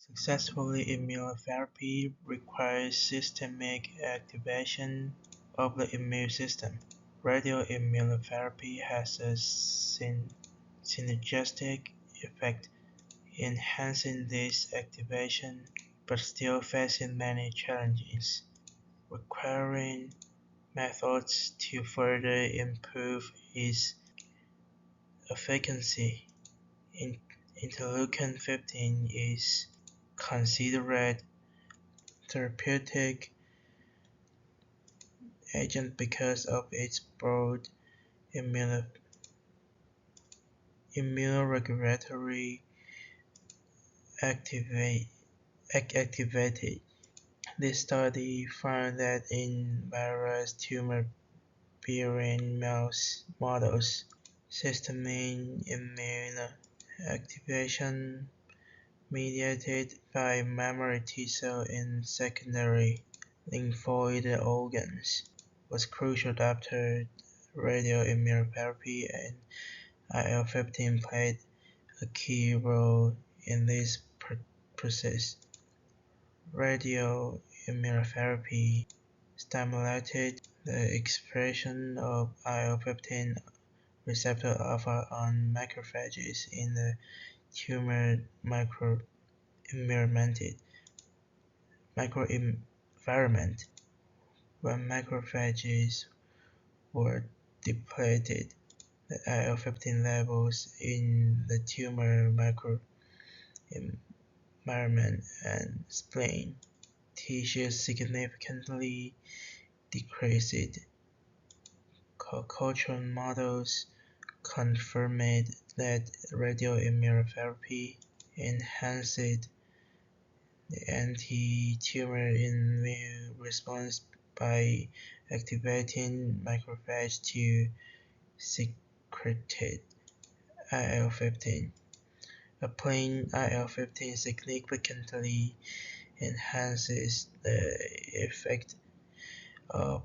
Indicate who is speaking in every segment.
Speaker 1: Successful immunotherapy requires systemic activation of the immune system. Radioimmunotherapy has a synergistic effect, enhancing this activation, but still facing many challenges, requiring methods to further improve its efficacy. Interleukin-15 is considered therapeutic agent because of its broad immunoregulatory activity. This study found that in various tumor-bearing mouse models, systemic immune activation mediated by memory T cells in secondary lymphoid organs was crucial after radioimmunotherapy, and IL-15 played a key role in this process. Radioimmunotherapy stimulated the expression of IL-15 receptor alpha on macrophages in the tumor microenvironment. When macrophages were depleted, the IL-15 levels in the tumor microenvironment and spleen tissues significantly decreased. Culture models confirmed that radioimmunotherapy enhanced the anti-tumor immune response by activating macrophages to secrete IL-15. Applying IL-15 significantly enhances the effect of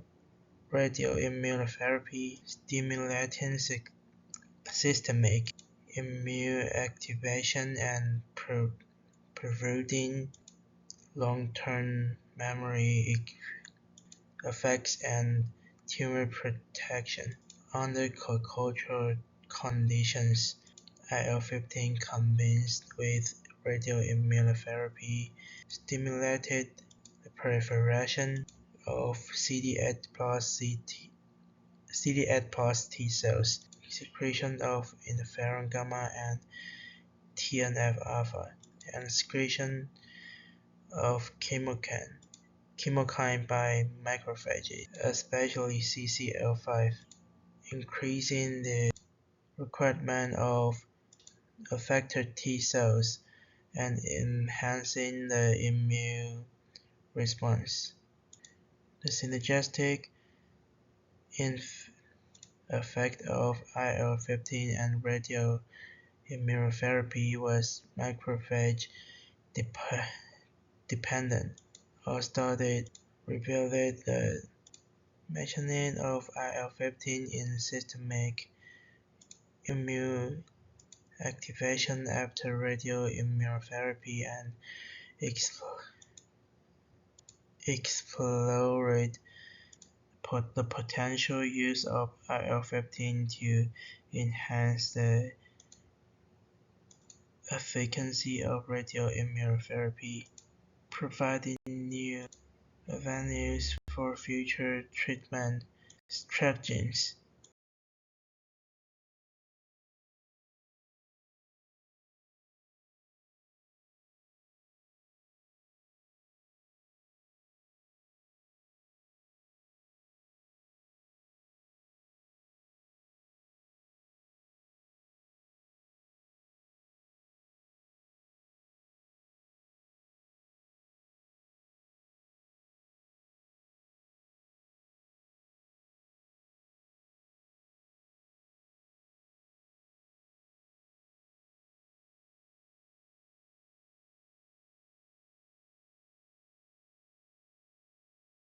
Speaker 1: radioimmunotherapy, stimulating systemic immune activation and preventing long-term memory effects and tumor protection. Under cultural conditions, IL-15 combined with radioimmunotherapy stimulated the proliferation of CD8 plus T cells, secretion of interferon gamma and TNF-alpha, and secretion of chemokine by macrophages, especially CCL5, increasing the requirement of effector T cells and enhancing the immune response. The synergistic effect of IL-15 and radioimmunotherapy was macrophage dependent. Our study revealed the mechanism of IL-15 in systemic immune activation after radioimmunotherapy and explored the potential use of IL-15 to enhance the efficacy of radioimmunotherapy, providing new avenues for future treatment strategies.